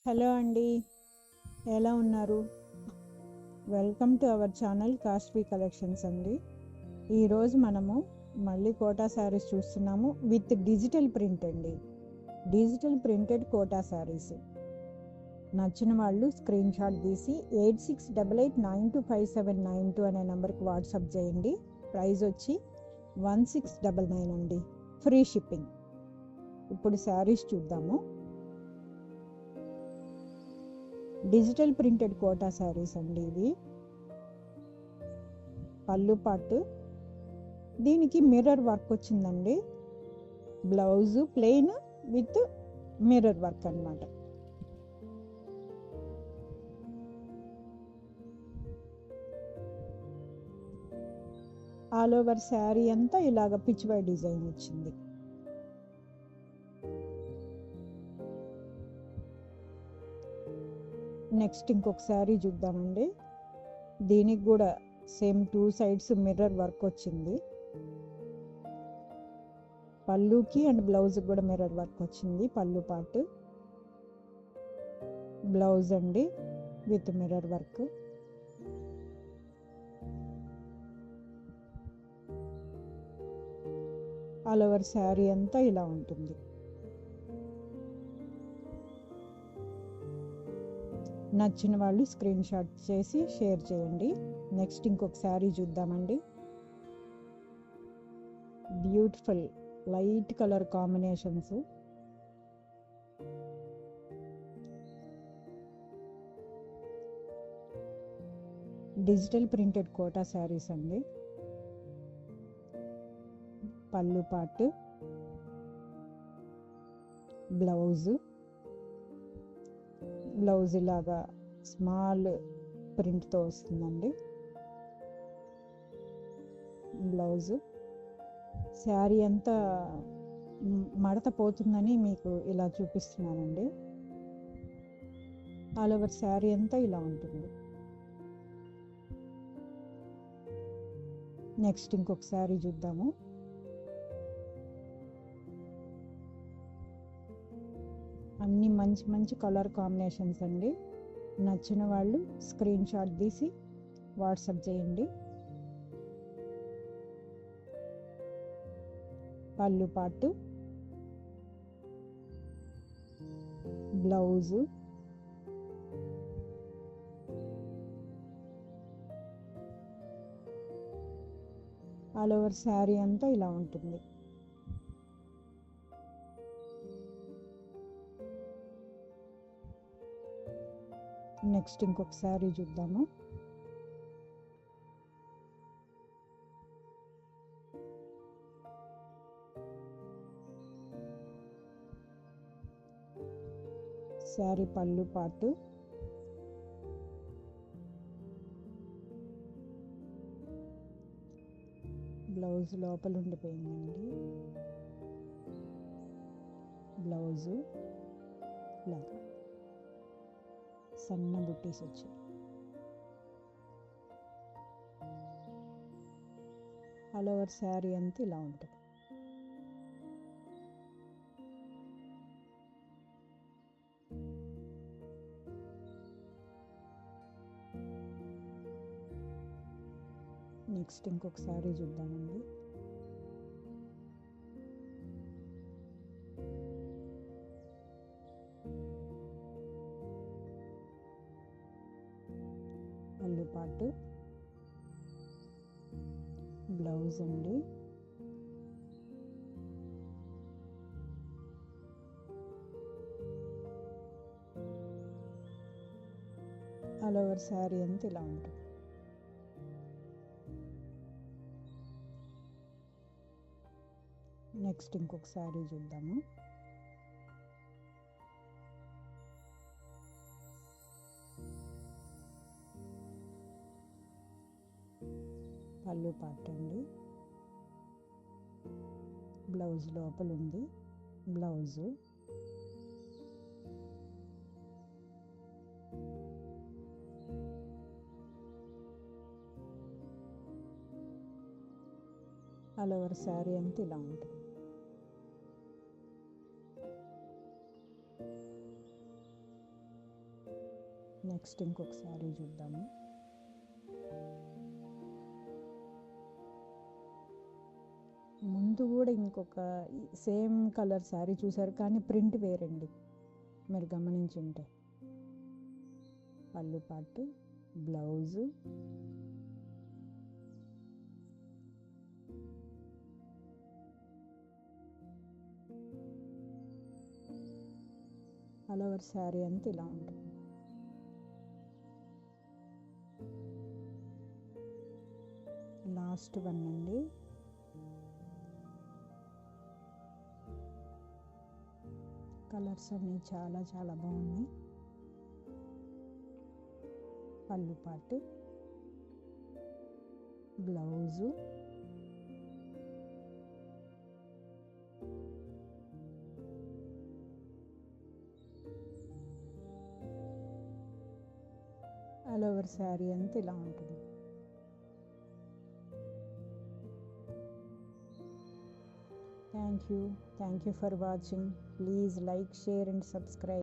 Hello అండి, ఎలా ఉన్నారు? వెల్కమ్ టు అవర్ ఛానల్ కాస్ట్వి కలెక్షన్స్ అండి. ఈరోజు మనము మళ్ళీ కోటా శారీస్ చూస్తున్నాము విత్ డిజిటల్ ప్రింట్ అండి. డిజిటల్ ప్రింటెడ్ కోటా శారీస్ నచ్చిన వాళ్ళు స్క్రీన్ షాట్ తీసి 8688925792 అనే నెంబర్కి వాట్సాప్ చేయండి. ప్రైస్ వచ్చి 1699 అండి, ఫ్రీ షిప్పింగ్. ఇప్పుడు శారీస్ చూద్దాము. డిజిటల్ ప్రింటెడ్ కోటా శారీస్ అండి ఇవి. పళ్ళు పాటు దీనికి మిర్రర్ వర్క్ వచ్చిందండి. Blouse plain with mirror work అన్నమాట. ఆల్ ఓవర్ శారీ అంతా ఇలాగ పిచ్ వై డిజైన్ వచ్చింది. నెక్స్ట్ ఇంకొక శారీ చూద్దామండి. దీనికి కూడా సేమ్ 2 సైడ్స్ మిర్రర్ వర్క్ వచ్చింది. పళ్ళుకి అండ్ బ్లౌజ్ కూడా మిర్రర్ వర్క్ వచ్చింది. పళ్ళు పార్ట్, బ్లౌజ్ అండి with mirror work. All over sari అంతా ఇలా ఉంటుంది. నచ్చిన వాళ్ళు స్క్రీన్ షాట్ చేసి షేర్ చేయండి. నెక్స్ట్ ఇంకొక శారీ చూద్దామండి. Beautiful light colour combinations. Digital printed Kota saris అండి. పళ్ళు పార్ట్, బ్లౌజ్ ఇలాగా స్మాల్ ప్రింట్తో వస్తుందండి. బ్లౌజ్ శారీ అంతా మడత పోతుందని మీకు ఇలా చూపిస్తున్నానండి. ఆల్ ఓవర్ శారీ అంతా ఇలా ఉంటుంది. నెక్స్ట్ ఇంకొక శారీ చూద్దాము. అన్ని మంచి మంచి కలర్ కాంబినేషన్స్ అండి. నచ్చిన వాళ్ళు స్క్రీన్ షాట్ తీసి వాట్సాప్ చేయండి. పళ్ళు పాటు, బ్లౌజు, ఆల్ ఓవర్ శారీ అంతా ఇలా ఉంటుంది. నెక్స్ట్ ఇంకొక శారీ చూద్దాము. శారీ పళ్ళు పాటు, బ్లౌజ్ లోపల ఉండిపోయిందండి. బ్లౌజు లాగా సన్న బుట్టీస్ వచ్చాయి. ఆల్ ఓవర్ శారీ అంతా ఇలా ఉంటుంది. నెక్స్ట్ ఇంకొక శారీ చూద్దామండి. పళ్ళు పాటు, బ్లౌజ్ అండి. ఆల్ ఓవర్ శారీ అంతా ఇలా ఉంటుంది. నెక్స్ట్ ఇంకొక శారీ చూద్దాము. పళ్ళు పార్ట్ అండి. బ్లౌజ్ లోపల ఉంది. బ్లౌజు, ఆల్ ఓవర్ శారీ అంతా ఇలా ఉంటుంది. నెక్స్ట్ ఇంకొక శారీ చూద్దాము. ముందు కూడా ఇంకొక సేమ్ కలర్ శారీ చూసారు, కానీ ప్రింట్ వేరండి, మీరు గమనించుంటే. పళ్ళు పాటు, బ్లౌజు, ఆల్ ఓవర్ శారీ అంతా ఇలా ఉంటుంది. లాస్ట్ వన్ అండి. కలర్స్ అన్నీ చాలా చాలా బాగున్నాయి. పళ్ళు పాటు, బ్లౌజు, ఆల్ ఓవర్ శారీ అంతా ఇలా ఉంటుంది. Thank you for watching. Please like, share and subscribe.